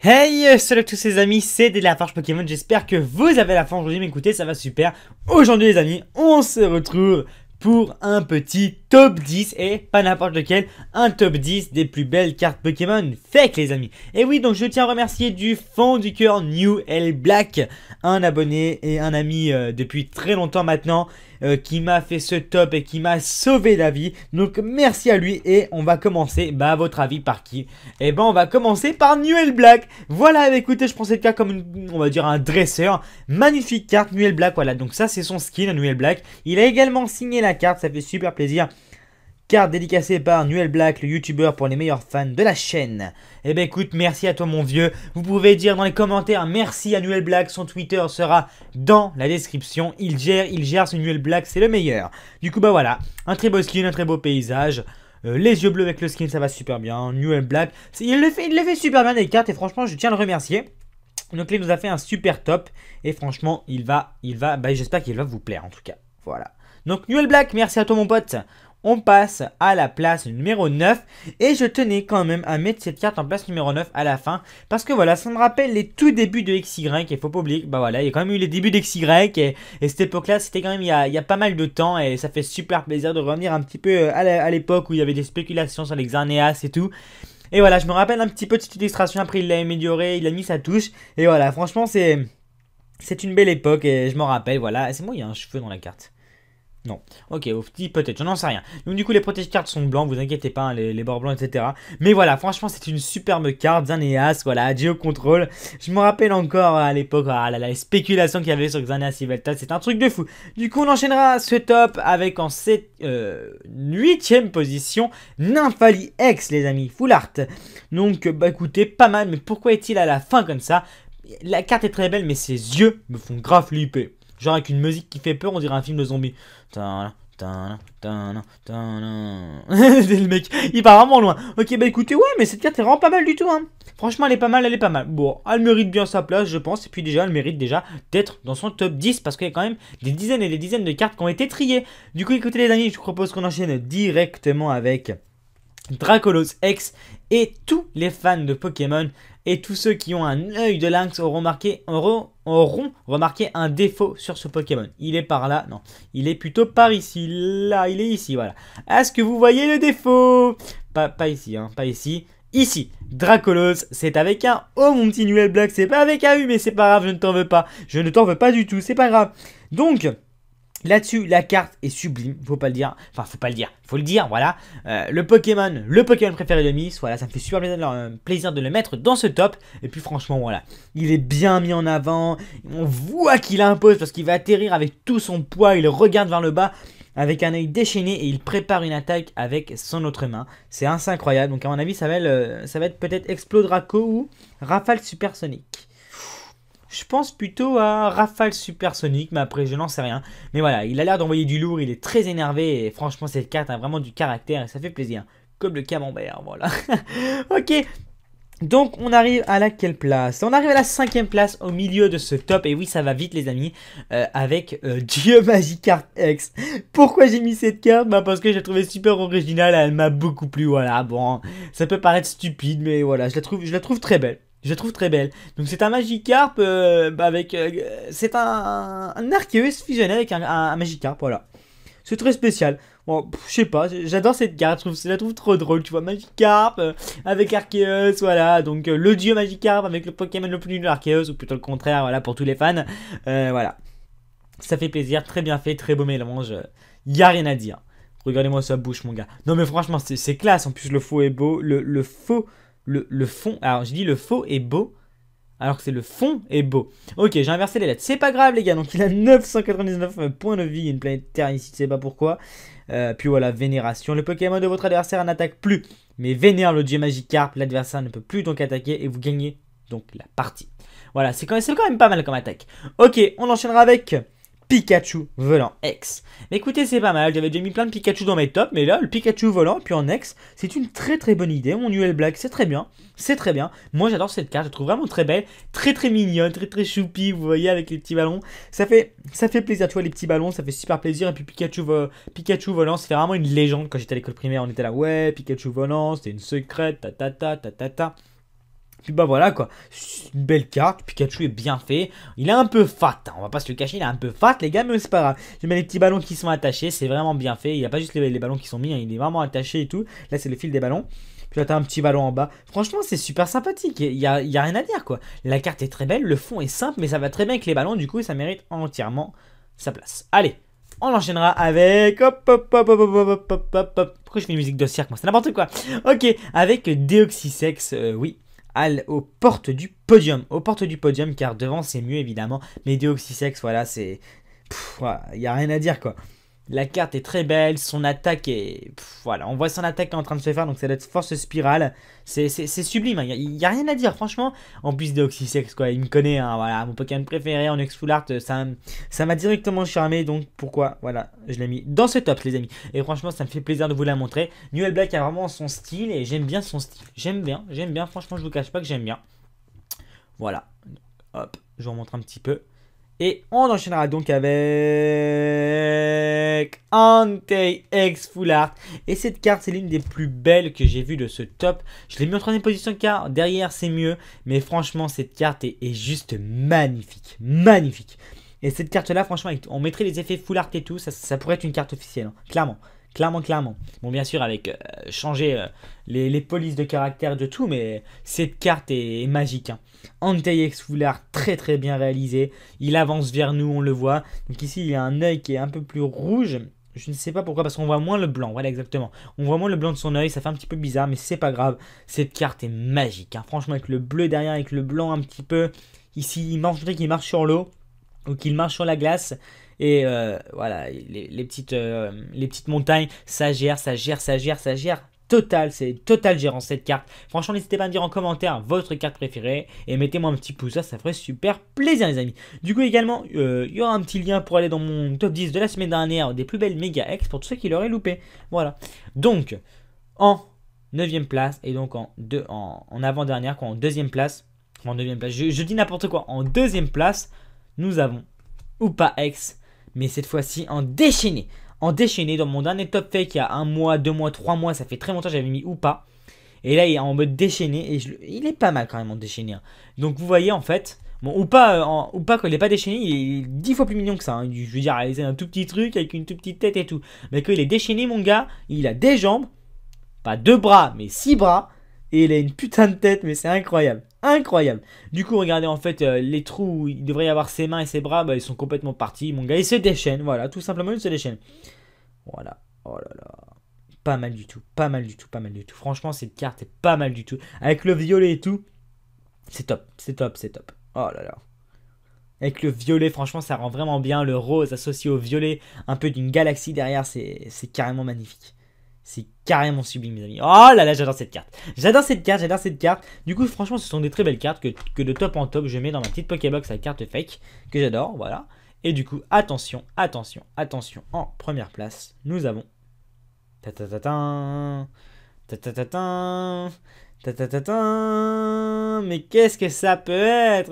Hey, salut à tous les amis, c'est De La Forge Pokémon, j'espère que vous avez la forme aujourd'hui, mais écoutez, ça va super. Aujourd'hui les amis, on se retrouve pour un petit top 10, et pas n'importe lequel, un top 10 des plus belles cartes Pokémon fake les amis. Et oui, donc je tiens à remercier du fond du cœur New L Black, un abonné et un ami depuis très longtemps maintenant, qui m'a fait ce top et qui m'a sauvé la vie. Donc merci à lui et on va commencer, à votre avis par qui? Eh ben on va commencer par Newell Black. Voilà, écoutez, je prends cette carte comme on va dire un dresseur. Magnifique carte Newell Black, voilà, donc ça c'est son skin Newell Black. Il a également signé la carte, ça fait super plaisir. Carte dédicacée par Newell Black, le youtubeur pour les meilleurs fans de la chaîne. Eh ben écoute, merci à toi mon vieux. Vous pouvez dire dans les commentaires merci à Newell Black. Son Twitter sera dans la description. Il gère ce Newell Black, c'est le meilleur. Du coup bah voilà, un très beau skin, un très beau paysage. Les yeux bleus avec le skin, ça va super bien. Newell Black, il le fait super bien les cartes et franchement je tiens à le remercier. Donc là il nous a fait un super top et franchement j'espère qu'il va vous plaire en tout cas. Voilà. Donc Newell Black, merci à toi mon pote. On passe à la place numéro 9 et je tenais quand même à mettre cette carte en place numéro 9 à la fin parce que voilà, ça me rappelle les tout débuts de XY et faut pas oublier que bah voilà, il y a quand même eu les débuts d'XY et cette époque là c'était quand même il y a pas mal de temps et ça fait super plaisir de revenir un petit peu à l'époque où il y avait des spéculations sur les Xerneas et tout. Et voilà, je me rappelle un petit peu de cette illustration, après il l'a amélioré, il a mis sa touche et voilà, franchement c'est une belle époque et je m'en rappelle, voilà, c'est moi il y a un cheveu dans la carte. Non. Ok, peut-être, je n'en sais rien. Donc du coup les protège-cartes sont blancs, vous inquiétez pas, hein, les bords blancs, etc. Mais voilà, franchement c'est une superbe carte, Xerneas, voilà, Geo-Control. Je me rappelle encore à l'époque, les spéculations qu'il y avait sur Xerneas Yveltal, c'est un truc de fou. Du coup on enchaînera ce top avec en 8ème position, Nymphali X les amis, full art. Donc bah écoutez, pas mal, mais pourquoi est-il à la fin comme ça? La carte est très belle, mais ses yeux me font grave flipper. Genre avec une musique qui fait peur, on dirait un film de zombies. Le mec, il part vraiment loin. Ok, bah écoutez, ouais, mais cette carte est vraiment pas mal du tout, hein. Franchement, elle est pas mal, elle est pas mal. Bon, elle mérite bien sa place, je pense. Et puis déjà, elle mérite déjà d'être dans son top 10 parce qu'il y a quand même des dizaines et des dizaines de cartes qui ont été triées. Du coup, écoutez les amis, je vous propose qu'on enchaîne directement avec Dracolos X et tous les fans de Pokémon et tous ceux qui ont un œil de lynx auront remarqué un défaut sur ce Pokémon. Il est par là, non, il est plutôt par ici, là, il est ici, voilà. Est-ce que vous voyez le défaut? Pas ici, hein, pas ici. Ici, Dracolos, c'est avec un O mon petit Newell Black, c'est pas avec un U, mais c'est pas grave, je ne t'en veux pas. Je ne t'en veux pas du tout, c'est pas grave. Donc, là-dessus, la carte est sublime, faut pas le dire, enfin faut pas le dire, faut le dire, voilà. Le Pokémon préféré de Miss, voilà, ça me fait super plaisir de le mettre dans ce top. Et puis franchement, voilà, il est bien mis en avant, on voit qu'il impose parce qu'il va atterrir avec tout son poids, il regarde vers le bas avec un œil déchaîné et il prépare une attaque avec son autre main. C'est assez incroyable, donc à mon avis, ça va être peut-être Explo Draco ou Rafale Supersonique. Je pense plutôt à Rafale Supersonique, mais après je n'en sais rien. Mais voilà, il a l'air d'envoyer du lourd, il est très énervé et franchement cette carte a vraiment du caractère et ça fait plaisir. Comme le camembert, voilà. Ok, donc on arrive à laquelle place? On arrive à la 5ème place au milieu de ce top. Et oui, ça va vite les amis, avec Dieu Magikarp X. Pourquoi j'ai mis cette carte? Bah parce que je la trouvais super originale, elle m'a beaucoup plu, voilà. Bon, ça peut paraître stupide, mais voilà, je la trouve très belle. Je la trouve très belle. Donc c'est un Magikarp avec... c'est un Arceus fusionné avec un Magikarp, voilà. C'est très spécial. Bon, je sais pas, j'adore cette carte, je la trouve trop drôle, tu vois, Magikarp avec Arceus, voilà, donc le dieu Magikarp avec le Pokémon le plus nul Arceus, ou plutôt le contraire, voilà, pour tous les fans, voilà. Ça fait plaisir, très bien fait, très beau mélange, y a rien à dire. Regardez-moi sa bouche, mon gars. Non mais franchement, c'est classe, en plus le faux est beau, le faux... Le fond, alors je dis le faux est beau, alors que c'est le fond est beau. Ok, j'ai inversé les lettres, c'est pas grave les gars, donc il a 999 points de vie, une planète Terre ici, tu sais pas pourquoi. Puis voilà, vénération, le Pokémon de votre adversaire n'attaque plus, mais vénère le dieu Magikarp, l'adversaire ne peut plus donc attaquer et vous gagnez donc la partie. Voilà, c'est quand même pas mal comme attaque. Ok, on enchaînera avec... Pikachu volant X. Écoutez, c'est pas mal, j'avais déjà mis plein de Pikachu dans mes tops, mais là, le Pikachu volant, puis en X, c'est une très très bonne idée. Mon Newell Black, c'est très bien, c'est très bien. Moi, j'adore cette carte, je la trouve vraiment très belle, très très mignonne, très très choupi, vous voyez, avec les petits ballons. Ça fait plaisir, tu vois, les petits ballons, ça fait super plaisir. Et puis Pikachu volant, c'est vraiment une légende. Quand j'étais à l'école primaire, on était là, ouais, Pikachu volant, c'était une secrète, ta ta ta ta ta ta. Puis bah voilà quoi, une belle carte, Pikachu est bien fait. Il est un peu fat, hein, on va pas se le cacher, il est un peu fat les gars, mais c'est pas grave. J'aime bien les petits ballons qui sont attachés, c'est vraiment bien fait. Il n'y a pas juste les ballons qui sont mis, hein, il est vraiment attaché et tout. Là c'est le fil des ballons. Puis là t'as un petit ballon en bas. Franchement c'est super sympathique, y a rien à dire quoi. La carte est très belle, le fond est simple, mais ça va très bien avec les ballons, du coup ça mérite entièrement sa place. Allez, on enchaînera avec... Hop, hop, hop, hop, hop, hop, hop, hop, hop. Pourquoi je fais une musique de cirque, moi? C'est n'importe quoi. Ok, avec Deoxysex, oui, aux portes du podium. Aux portes du podium, car devant, c'est mieux, évidemment. Mais Deoxysex, voilà, c'est... Voilà, il n'y a rien à dire, quoi. La carte est très belle, son attaque est... voilà, on voit son attaque qui est en train de se faire, donc ça doit être force spirale. C'est sublime, il n'y a rien à dire, franchement. En plus Deoxysex, quoi, il me connaît, hein, voilà, mon Pokémon préféré en X Full Art, ça m'a directement charmé, donc pourquoi, voilà, je l'ai mis dans ce top, les amis. Et franchement, ça me fait plaisir de vous la montrer. Newell Black a vraiment son style, et j'aime bien son style. J'aime bien, franchement, je vous cache pas que j'aime bien. Voilà, hop, je vous remontre un petit peu. Et on enchaînera donc avec Entei X Full Art. Et cette carte, c'est l'une des plus belles que j'ai vues de ce top. Je l'ai mis en 3ème position car derrière, c'est mieux. Mais franchement, cette carte est juste magnifique. Magnifique. Et cette carte-là, franchement, on mettrait les effets Full Art et tout. Ça pourrait être une carte officielle, hein, clairement. Clairement. Bon, bien sûr, avec changer les polices de caractère de tout, mais cette carte est magique. Hein. Entei X Full Art, très bien réalisé. Il avance vers nous, on le voit. Donc ici, il y a un œil qui est un peu plus rouge. Je ne sais pas pourquoi, parce qu'on voit moins le blanc. Voilà, exactement. On voit moins le blanc de son œil, ça fait un petit peu bizarre, mais c'est pas grave. Cette carte est magique. Hein. Franchement, avec le bleu derrière, avec le blanc un petit peu. Ici, il dirait qu'il marche sur l'eau, ou qu'il marche sur la glace. Et voilà, les petites montagnes, ça gère. Total, c'est total gérant cette carte. Franchement, n'hésitez pas à me dire en commentaire votre carte préférée. Et mettez-moi un petit pouce, ça ferait super plaisir les amis. Du coup également, il y aura un petit lien pour aller dans mon top 10 de la semaine dernière des plus belles méga X pour tous ceux qui l'auraient loupé. Voilà. Donc, en 9ème place, et donc en avant-dernière, quoi, en 2ème place. En 9ème place, je dis n'importe quoi. En 2ème place, nous avons Hoopa X. Mais cette fois-ci en déchaîné. En déchaîné, dans mon dernier top fake, il y a 1 mois, 2 mois, 3 mois, ça fait très longtemps que j'avais mis Hoopa. Et là, il est en mode déchaîné. Et il est pas mal quand même en déchaîné. Hein. Donc vous voyez en fait, bon, Hoopa, quand il est pas déchaîné, il est 10 fois plus mignon que ça. Hein. Je veux dire, c'est un tout petit truc avec une toute petite tête et tout. Mais quand il est déchaîné, mon gars, il a des jambes, pas 2 bras, mais 6 bras. Et il a une putain de tête, mais c'est incroyable. Incroyable. Du coup, regardez, en fait, les trous où il devrait y avoir ses mains et ses bras, bah, ils sont complètement partis. Mon gars, il se déchaîne. Voilà, tout simplement, il se déchaîne. Voilà. Oh là là. Pas mal du tout. Franchement, cette carte est pas mal du tout. Avec le violet et tout, c'est top. Oh là là. Avec le violet, franchement, ça rend vraiment bien. Le rose associé au violet, un peu d'une galaxie derrière, c'est carrément magnifique. C'est carrément sublime, mes amis. Oh là là, j'adore cette carte. J'adore cette carte. Du coup, franchement, ce sont des très belles cartes que de top en top, je mets dans ma petite Pokébox à carte fake, que j'adore, voilà. Et du coup, attention. En première place, nous avons... Mais qu'est-ce que ça peut être?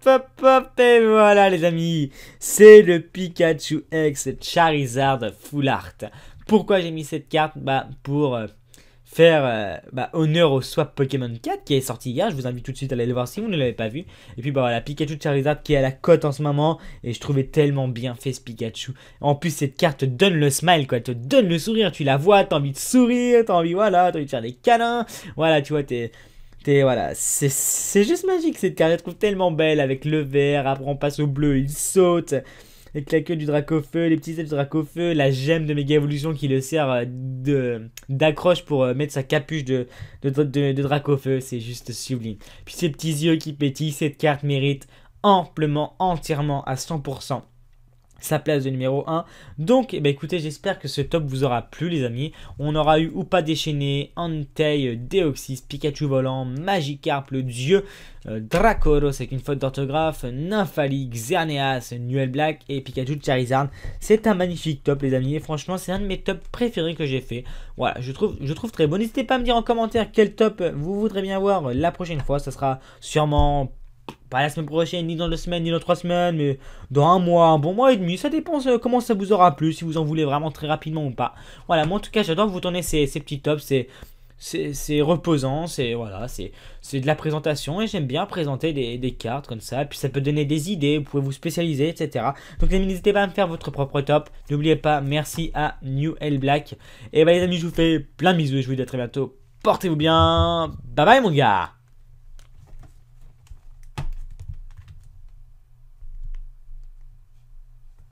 Hop, et voilà, les amis. C'est le Pikachu X Charizard Full Art. Pourquoi j'ai mis cette carte? Bah, pour faire honneur au Swap Pokémon 4 qui est sorti hier. Je vous invite tout de suite à aller le voir si vous ne l'avez pas vu. Et puis bah voilà, Pikachu Charizard qui est à la cote en ce moment. Et je trouvais tellement bien fait ce Pikachu. En plus, cette carte te donne le smile, quoi. Elle te donne le sourire. Tu la vois, t'as envie de sourire, t'as envie de faire des câlins. Voilà, tu vois, voilà, c'est juste magique cette carte. Je la trouve tellement belle avec le vert. Après, on passe au bleu, il saute. Avec la queue du Dracofeu, les petits ailes du Dracofeu, la gemme de Méga Evolution qui le sert d'accroche pour mettre sa capuche de Dracofeu. C'est juste sublime. Puis ces petits yeux qui pétillent, cette carte mérite amplement, entièrement, à 100%. Sa place de numéro 1. Donc, écoutez, j'espère que ce top vous aura plu, les amis. On aura eu Hoopa déchaîné, Entei, Deoxys, Pikachu volant, Magikarp, le dieu, Dracoros avec une faute d'orthographe, Nymphali, Xerneas, Newell Black et Pikachu Charizard. C'est un magnifique top, les amis. Et franchement, c'est un de mes tops préférés que j'ai fait. Voilà, je trouve très bon. N'hésitez pas à me dire en commentaire quel top vous voudrez bien voir la prochaine fois. Ça sera sûrement... pas la semaine prochaine, ni dans 2 semaines, ni dans 3 semaines, mais dans 1 mois, un bon mois et demi. Ça dépend comment ça vous aura plu, si vous en voulez vraiment très rapidement ou pas. Voilà, moi en tout cas, j'adore vous tourner ces petits tops. c'est reposant, c'est voilà, c'est de la présentation et j'aime bien présenter des cartes comme ça. Puis ça peut donner des idées, vous pouvez vous spécialiser, etc. Donc les amis, n'hésitez pas à me faire votre propre top. N'oubliez pas, merci à New L Black. Et bah les amis, je vous fais plein de bisous et je vous dis à très bientôt. Portez-vous bien. Bye bye mon gars.